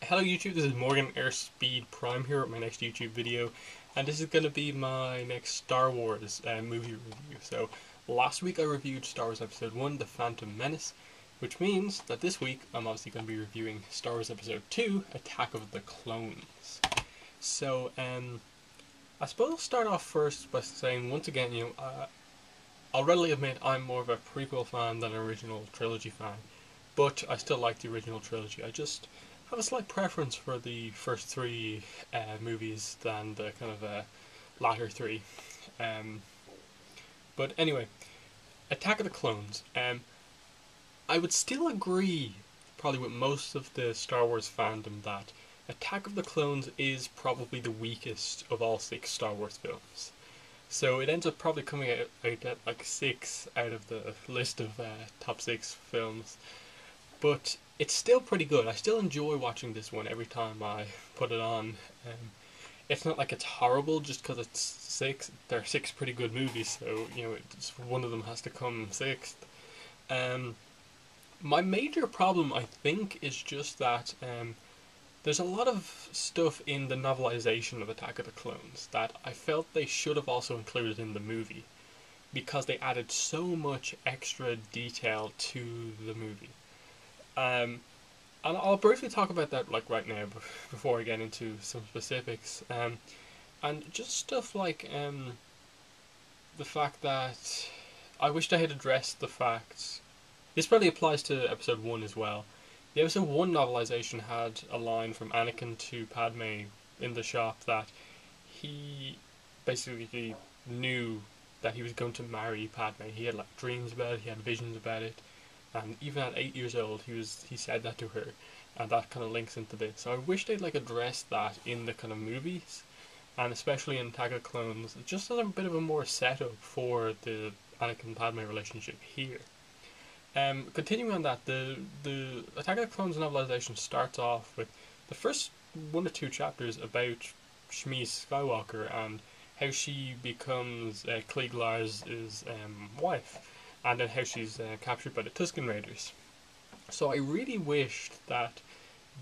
Hello YouTube, this is Morgan Airspeed Prime here with my next YouTube video, and this is going to be my next Star Wars movie review. So last week I reviewed Star Wars Episode 1, The Phantom Menace, which means that this week I'm obviously going to be reviewing Star Wars Episode 2, Attack of the Clones. So I suppose I'll start off first by saying once again, I'll readily admit I'm more of a prequel fan than an original trilogy fan, but I still like the original trilogy. I just have a slight preference for the first three movies than the kind of latter three. But anyway, Attack of the Clones. I would still agree, probably with most of the Star Wars fandom, that Attack of the Clones is probably the weakest of all six Star Wars films. So it ends up probably coming out at like 6 out of the list of top 6 films. But it's still pretty good. I still enjoy watching this one every time I put it on. It's not like it's horrible just because it's 6. There are 6 pretty good movies, so one of them has to come 6th. My major problem, I think, is just that there's a lot of stuff in the novelization of Attack of the Clones that I felt they should have also included in the movie, because they added so much extra detail to the movie. And I'll briefly talk about that right now before I get into some specifics. And just stuff like the fact that I wished I had addressed the fact. This probably applies to Episode 1 as well. The Episode 1 novelization had a line from Anakin to Padme in the shop that he basically knew that he was going to marry Padme. He had dreams about it, he had visions about it. And even at 8 years old, he said that to her, and that kind of links into this. So I wish they'd addressed that in the kind of movies, and especially in Attack of the Clones, just as a bit of a more setup for the Anakin Padme relationship here. Continuing on that, the Attack of the Clones novelization starts off with the first 1 or 2 chapters about Shmi Skywalker and how she becomes Klieg Lars' wife, and then how she's captured by the Tusken Raiders. So I really wished that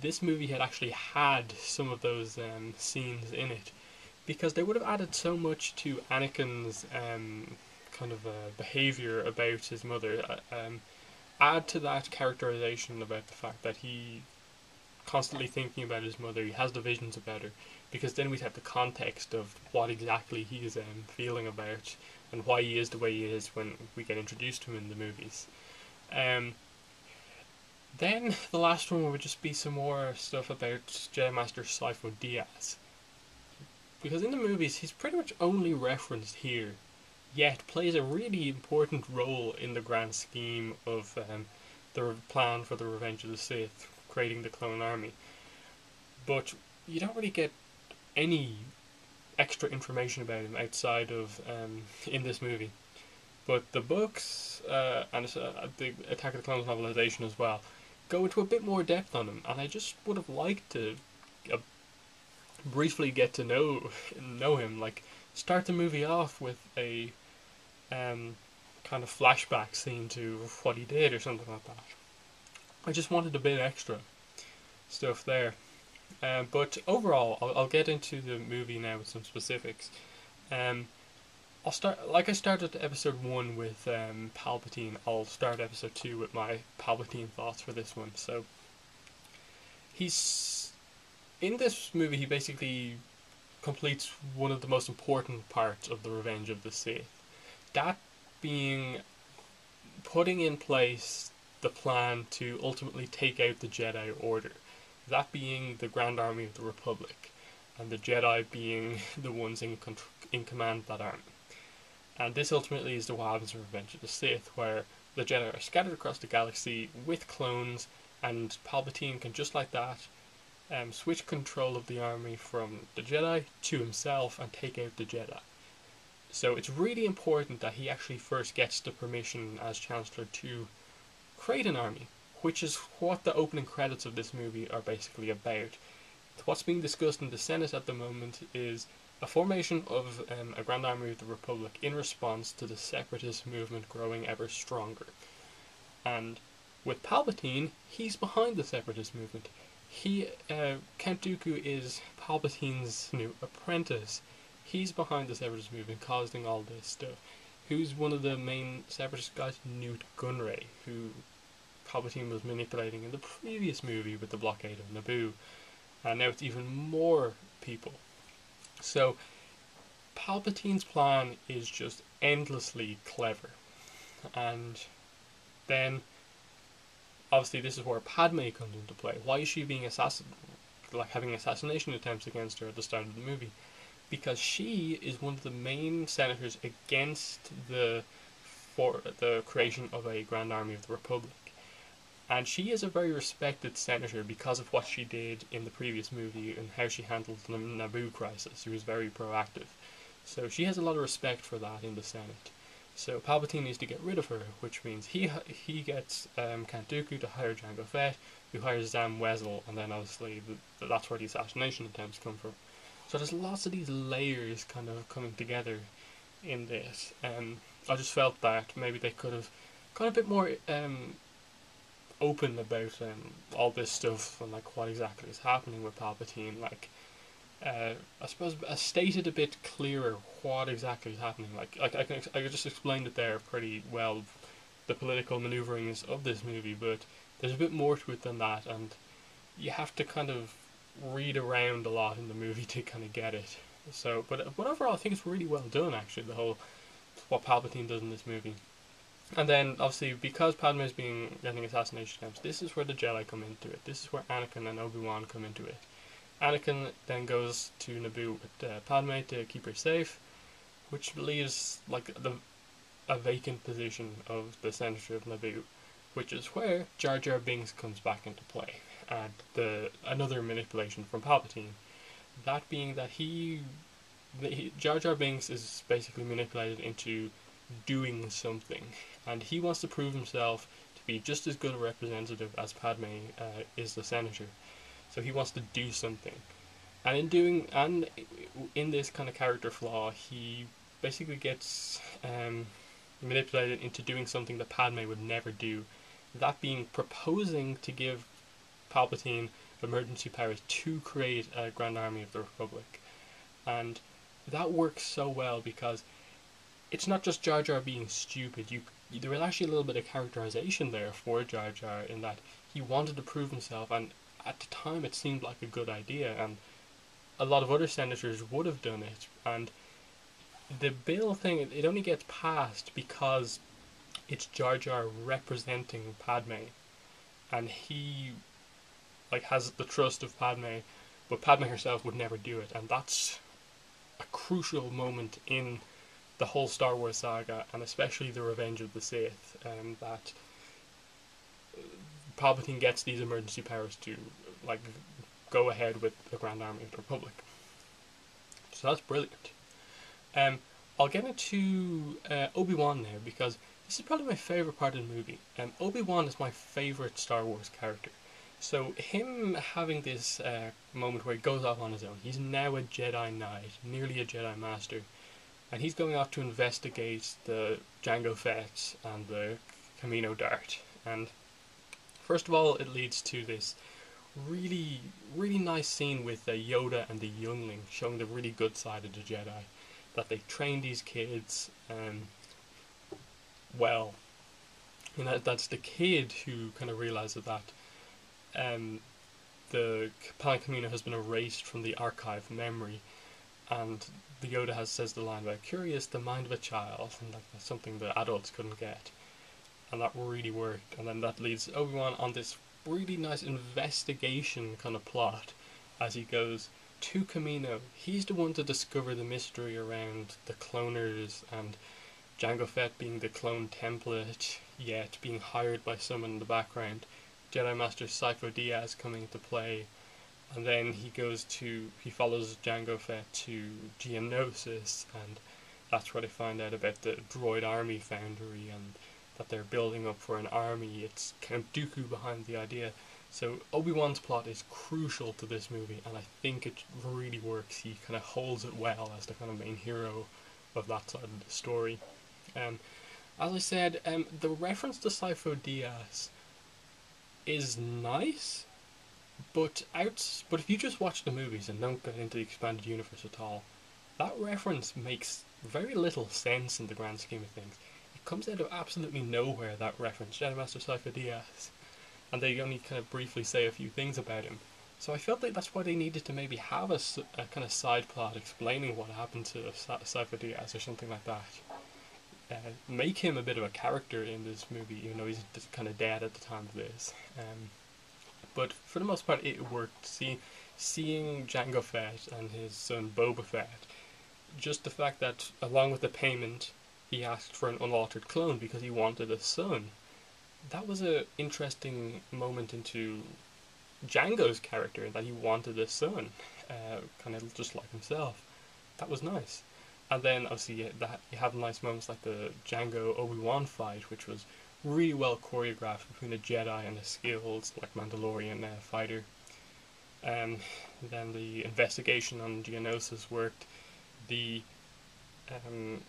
this movie had actually had some of those scenes in it, because they would have added so much to Anakin's kind of behaviour about his mother. Add to that characterization about the fact that he constantly thinking about his mother, he has the visions about her, because then we'd have the context of what exactly he is feeling about and why he is the way he is when we get introduced to him in the movies. Then the last one would just be some more stuff about Jedi Master Sifo Dyas, because in the movies he's pretty much only referenced here, yet plays a really important role in the grand scheme of the plan for the Revenge of the Sith, creating the clone army. But you don't really get any extra information about him outside of in this movie. But the books and the Attack of the Clones novelization as well go into a bit more depth on him, and I just would have liked to briefly get to know him. Start the movie off with a kind of flashback scene to what he did or something like that. I just wanted a bit extra stuff there. But overall, I'll get into the movie now with some specifics. I'll start, like I started Episode 1 with Palpatine, I'll start Episode 2 with my Palpatine thoughts for this one. So, in this movie, he basically completes one of the most important parts of the Revenge of the Sith. That being putting in place the plan to ultimately take out the Jedi Order. That being the Grand Army of the Republic, and the Jedi being the ones in command of that army. And this ultimately is what happens in Revenge of the Sith, where the Jedi are scattered across the galaxy with clones, and Palpatine can just like that switch control of the army from the Jedi to himself and take out the Jedi. So it's really important that he actually first gets the permission as Chancellor to create an army, which is what the opening credits of this movie are basically about. What's being discussed in the Senate at the moment is a formation of a Grand Army of the Republic in response to the separatist movement growing ever stronger. And with Palpatine, he's behind the separatist movement. Count Dooku is Palpatine's new apprentice. He's behind the Separatist movement, causing all this stuff. Who's one of the main Separatist guys? Newt Gunray, who Palpatine was manipulating in the previous movie with the blockade of Naboo, and now it's even more people. So Palpatine's plan is just endlessly clever, and then obviously this is where Padme comes into play. Why is she being having assassination attempts against her at the start of the movie? Because she is one of the main senators against for the creation of a Grand Army of the Republic. And she is a very respected senator because of what she did in the previous movie and how she handled the Naboo crisis. She was very proactive. So she has a lot of respect for that in the Senate. So Palpatine needs to get rid of her, which means he gets Count Dooku to hire Jango Fett, who hires Zam Wesell, and then obviously that's where the assassination attempts come from. So there's lots of these layers kind of coming together in this. I just felt that maybe they could have got a bit more open about all this stuff and like what exactly is happening with Palpatine. Like, I suppose stated a bit clearer what exactly is happening. Like I just explained it there pretty well, the political maneuverings of this movie, but there's a bit more to it than that, and you have to kind of read around a lot in the movie to kind of get it. So, but overall, I think it's really well done. Actually, the whole what Palpatine does in this movie. And then, obviously, because Padme is getting assassination attempts, this is where the Jedi come into it. This is where Anakin and Obi-Wan come into it. Anakin then goes to Naboo with Padme to keep her safe, which leaves like a vacant position of the Senator of Naboo, which is where Jar Jar Binks comes back into play, and another manipulation from Palpatine. That being that Jar Jar Binks is basically manipulated into doing something, and he wants to prove himself to be just as good a representative as Padme is the senator. So he wants to do something, and in this kind of character flaw, he basically gets manipulated into doing something that Padme would never do. That being proposing to give Palpatine emergency powers to create a Grand Army of the Republic, and that works so well because it's not just Jar Jar being stupid. There was actually a little bit of characterization there for Jar Jar in that he wanted to prove himself, and at the time it seemed like a good idea, and a lot of other senators would have done it. And the bill thing, it only gets passed because it's Jar Jar representing Padme, and he has the trust of Padme, but Padme herself would never do it, and that's a crucial moment in the whole Star Wars saga, and especially the Revenge of the Sith, that Palpatine gets these emergency powers to go ahead with the Grand Army of the Republic. So that's brilliant. I'll get into Obi-Wan now, because this is probably my favourite part of the movie. Obi-Wan is my favourite Star Wars character. So him having this moment where he goes off on his own, he's now a Jedi Knight, nearly a Jedi Master, and he's going off to investigate the Jango Fett and the Camino Dart. And first of all, it leads to this really, really nice scene with Yoda and the youngling, showing the really good side of the Jedi, that they train these kids well. And that's the kid who kind of realizes that the Planet Camino has been erased from the archive memory, and the Yoda says the line about curious, the mind of a child, and that's something that adults couldn't get, and that really worked. And then that leads Obi-Wan on this really nice investigation kind of plot as he goes to Camino. He's the one to discover the mystery around the cloners and Jango Fett being the clone template, yet being hired by someone in the background. Jedi Master Sifo Dyas coming into play, and then he follows Jango Fett to Geonosis, and that's where they find out about the droid army foundry and that they're building up for an army. It's Count Dooku behind the idea. So Obi-Wan's plot is crucial to this movie, and I think it really works. He kind of holds it well as the kind of main hero of that side of the story. As I said, the reference to Sifo Dyas is nice, But if you just watch the movies and don't get into the expanded universe at all, that reference makes very little sense in the grand scheme of things. It comes out of absolutely nowhere, that reference, Jedi Master Cypher Diaz, and they only kind of briefly say a few things about him. So I felt like that's why they needed to maybe have a kind of side plot explaining what happened to Cypher Diaz or something like that. Make him a bit of a character in this movie, even though he's just kind of dead at the time of this. But for the most part, it worked. Seeing Jango Fett and his son Boba Fett, just the fact that along with the payment, he asked for an unaltered clone because he wanted a son. That was a interesting moment into Django's character, that he wanted a son, kind of just like himself. That was nice. And then obviously you have nice moments like the Django Obi-Wan fight, which was really well choreographed between a Jedi and a skilled like Mandalorian fighter. Um, then the investigation on Geonosis worked. The um,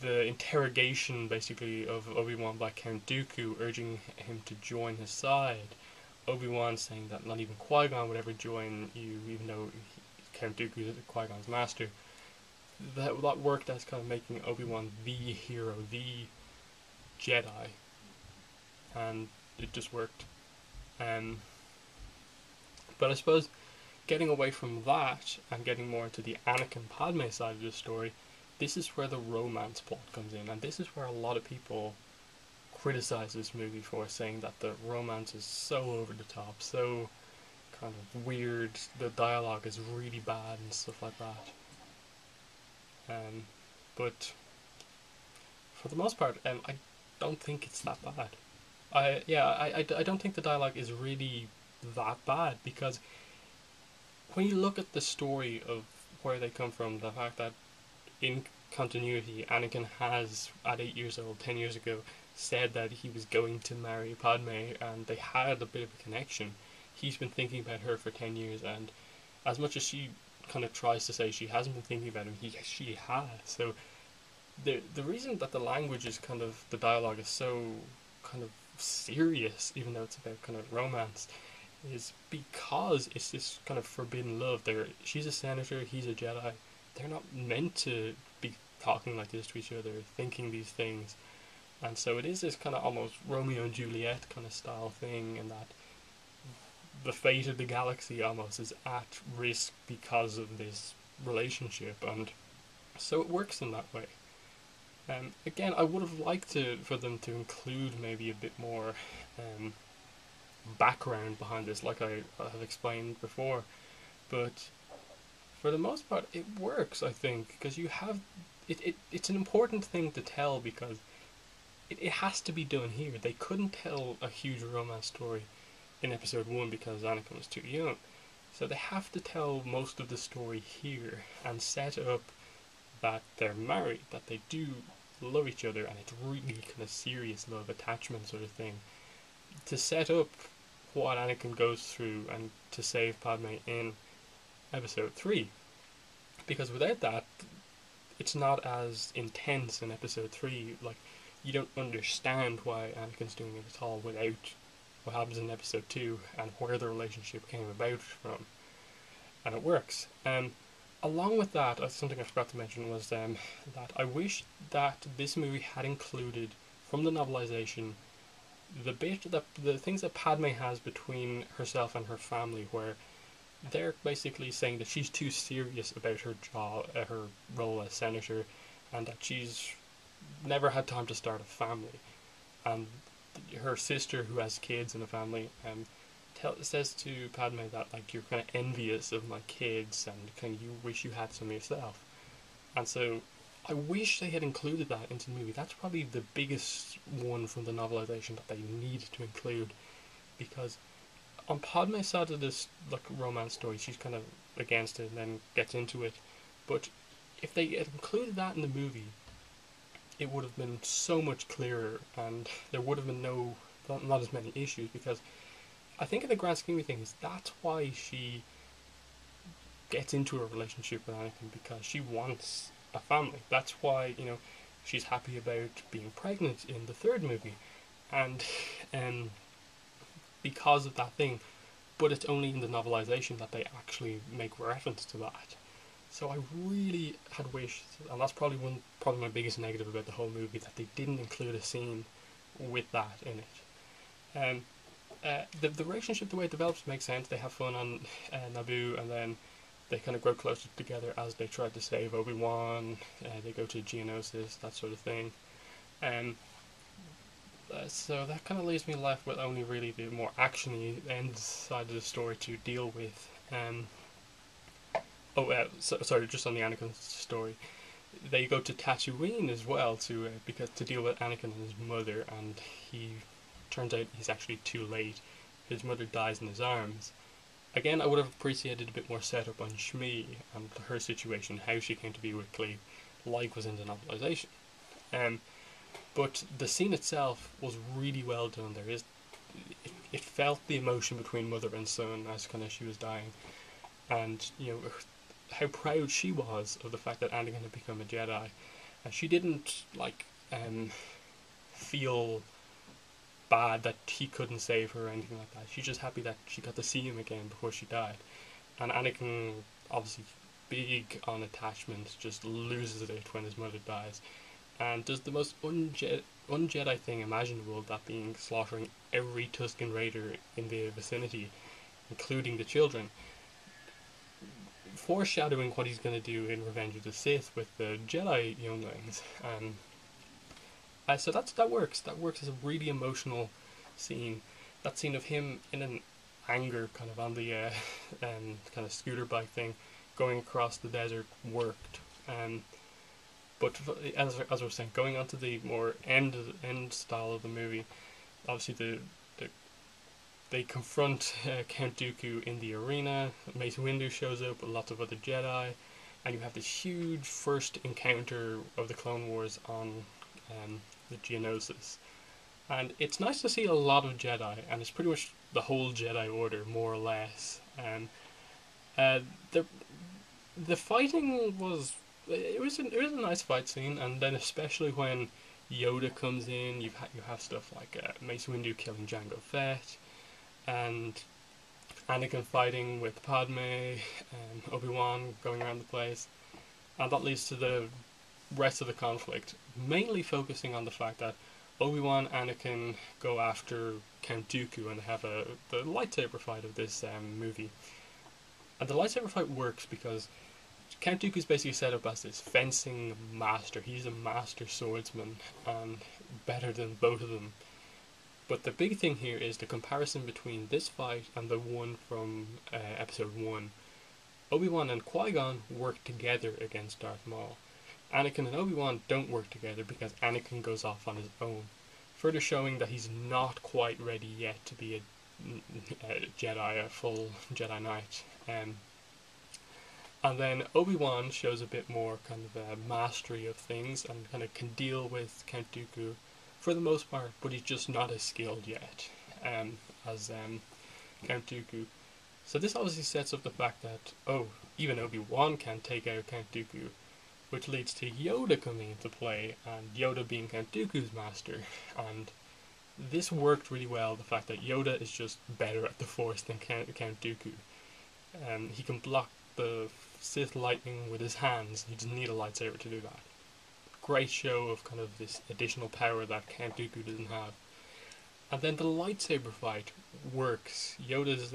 the interrogation basically of Obi-Wan by Count Dooku, urging him to join his side. Obi-Wan saying that not even Qui-Gon would ever join you, even though Count Dooku is Qui-Gon's master. That worked as kind of making Obi-Wan the hero, the Jedi, and it just worked. Um, but I suppose getting away from that and getting more into the Anakin Padme side of the story, this is where the romance plot comes in, and this is where a lot of people criticize this movie for, saying that the romance is so over the top, so kind of weird, the dialogue is really bad and stuff like that. But for the most part, I don't think it's that bad. I don't think the dialogue is really that bad, because when you look at the story of where they come from, the fact that in continuity, Anakin has, at 8 years old, 10 years ago, said that he was going to marry Padme, and they had a bit of a connection. He's been thinking about her for 10 years, and as much as she kind of tries to say she hasn't been thinking about him, she has. So the reason that the language is kind of, the dialogue is so kind of serious, even though it's about kind of romance, is because it's this kind of forbidden love. She's a senator, he's a Jedi. They're not meant to be talking like this to each other, thinking these things. And so it is this kind of almost Romeo and Juliet kind of style thing, in that the fate of the galaxy almost is at risk because of this relationship, and so it works in that way. Again, I would have liked for them to include maybe a bit more um, background behind this, like I have explained before, but for the most part, it works, I think, because you have it's an important thing to tell, because it has to be done here. They couldn't tell a huge romance story in episode 1 because Anakin was too young. So they have to tell most of the story here and set up that they're married, that they do love each other, and it's really kind of serious love, attachment sort of thing, to set up what Anakin goes through and to save Padme in episode 3. Because without that, it's not as intense in episode 3. Like, you don't understand why Anakin's doing it at all without what happens in episode 2 and where the relationship came about from. And it works. Along with that, something I forgot to mention was that I wish that this movie had included, from the novelization, the things that Padme has between herself and her family, where they're basically saying that she's too serious about her job, her role as senator, and that she's never had time to start a family. And her sister, who has kids and a family, says to Padme that, like, you're kind of envious of my kids and kind of you wish you had some yourself. And so I wish they had included that into the movie. That's probably the biggest one from the novelization that they needed to include, because on Padme's side of this like romance story, she's kind of against it and then gets into it. But if they had included that in the movie, it would have been so much clearer, and there would have been not as many issues, because I think in the grand scheme of things, that's why she gets into a relationship with Anakin, because she wants a family. That's why, she's happy about being pregnant in the third movie, and because of that thing, but it's only in the novelization that they actually make reference to that. So I really had wished, and that's probably my biggest negative about the whole movie, that they didn't include a scene with that in it. The relationship, the way it develops, makes sense. They have fun on Naboo, and then they kind of grow closer together as they try to save Obi-Wan. They go to Geonosis, that sort of thing. Um, so that kind of leaves me left with only really the more actiony end side of the story to deal with. Sorry, just on the Anakin story, they go to Tatooine as well because to deal with Anakin and his mother, and he turns out he's actually too late. His mother dies in his arms. Again, I would have appreciated a bit more setup on Shmi and her situation, how she came to be with Clee, like was in the novelization. Um, but the scene itself was really well done. It felt the emotion between mother and son as kind of she was dying, and how proud she was of the fact that Anakin had become a Jedi, and she didn't feel bad that he couldn't save her or anything like that. She's just happy that she got to see him again before she died. And Anakin, obviously big on attachment, just loses it when his mother dies, and does the most un-Jedi thing imaginable, that being slaughtering every Tusken Raider in the vicinity, including the children, foreshadowing what he's going to do in Revenge of the Sith with the Jedi younglings. So that works. That works as a really emotional scene. That scene of him in an anger, kind of on the kind of scooter bike thing, going across the desert, worked. But as I was saying, going on to the more end style of the movie, obviously they confront Count Dooku in the arena. Mace Windu shows up with lots of other Jedi, and you have this huge first encounter of the Clone Wars on the Geonosis. And it's nice to see a lot of Jedi, and it's pretty much the whole Jedi Order, more or less. The fighting was it was a nice fight scene, and then especially when Yoda comes in, you have stuff like Mace Windu killing Jango Fett, and Anakin fighting with Padme, and Obi-Wan going around the place, and that leads to the rest of the conflict, mainly focusing on the fact that Obi-Wan and Anakin go after Count Dooku, and they have the lightsaber fight of this movie. And the lightsaber fight works because Count Dooku is basically set up as this fencing master. He's a master swordsman, and better than both of them. But the big thing here is the comparison between this fight and the one from Episode 1. Obi-Wan and Qui-Gon work together against Darth Maul. Anakin and Obi-Wan don't work together because Anakin goes off on his own, further showing that he's not quite ready yet to be a Jedi, a full Jedi Knight. And then Obi-Wan shows a bit more kind of a mastery of things and kind of can deal with Count Dooku for the most part, but he's just not as skilled yet as Count Dooku. So this obviously sets up the fact that, even Obi-Wan can take out Count Dooku, which leads to Yoda coming into play, and Yoda being Count Dooku's master. And this worked really well, the fact that Yoda is just better at the Force than Count Dooku. He can block the Sith lightning with his hands. He doesn't need a lightsaber to do that. Great show of kind of this additional power that Count Dooku doesn't have. And then the lightsaber fight works. Yoda's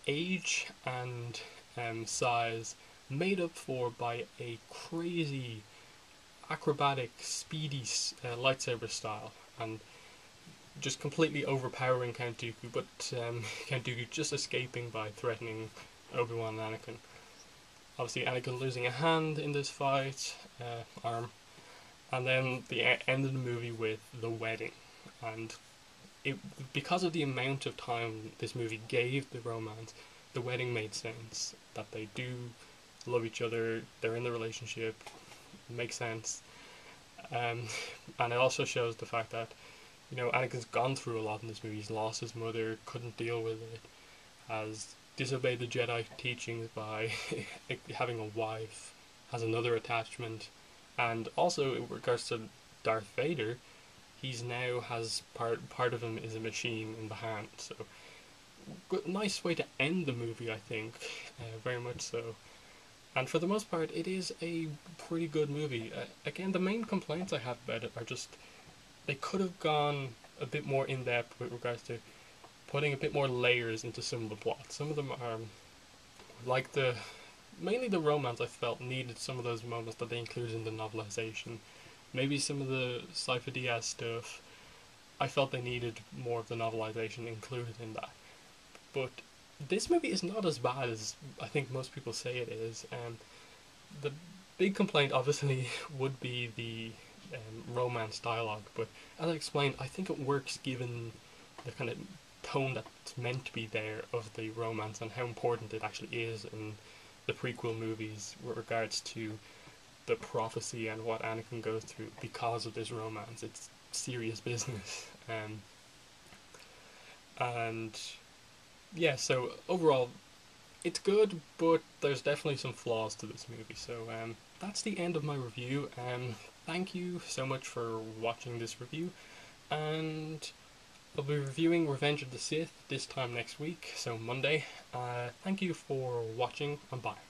age and size made up for by a crazy, acrobatic, speedy lightsaber style, and just completely overpowering Count Dooku, but Count Dooku just escaping by threatening Obi-Wan and Anakin. Obviously Anakin losing a hand in this fight, arm, and then the end of the movie with the wedding. And because of the amount of time this movie gave the romance, the wedding made sense, that they do love each other, they're in the relationship, it makes sense. And it also shows the fact that, Anakin's gone through a lot in this movie. He's lost his mother, couldn't deal with it, has disobeyed the Jedi teachings by having a wife, has another attachment, and also in regards to Darth Vader, he's now has part of him is a machine in the hand. So nice way to end the movie, I think, very much so. And for the most part, it is a pretty good movie. Again, the main complaints I have about it are just they could have gone a bit more in depth with regards to putting a bit more layers into some of the plots. Some of them are like the mainly the romance I felt needed some of those moments that they included in the novelization. Maybe some of the Cypher Diaz stuff, I felt they needed more of the novelization included in that. But this movie is not as bad as I think most people say it is. The big complaint, obviously, would be the romance dialogue. But as I explained, I think it works given the kind of tone that's meant to be there of the romance and how important it actually is in the prequel movies with regards to the prophecy and what Anakin goes through because of this romance. It's serious business. And yeah, so overall, it's good, but there's definitely some flaws to this movie. So that's the end of my review. Thank you so much for watching this review, and I'll be reviewing Revenge of the Sith this time next week, so Monday. Thank you for watching, and bye.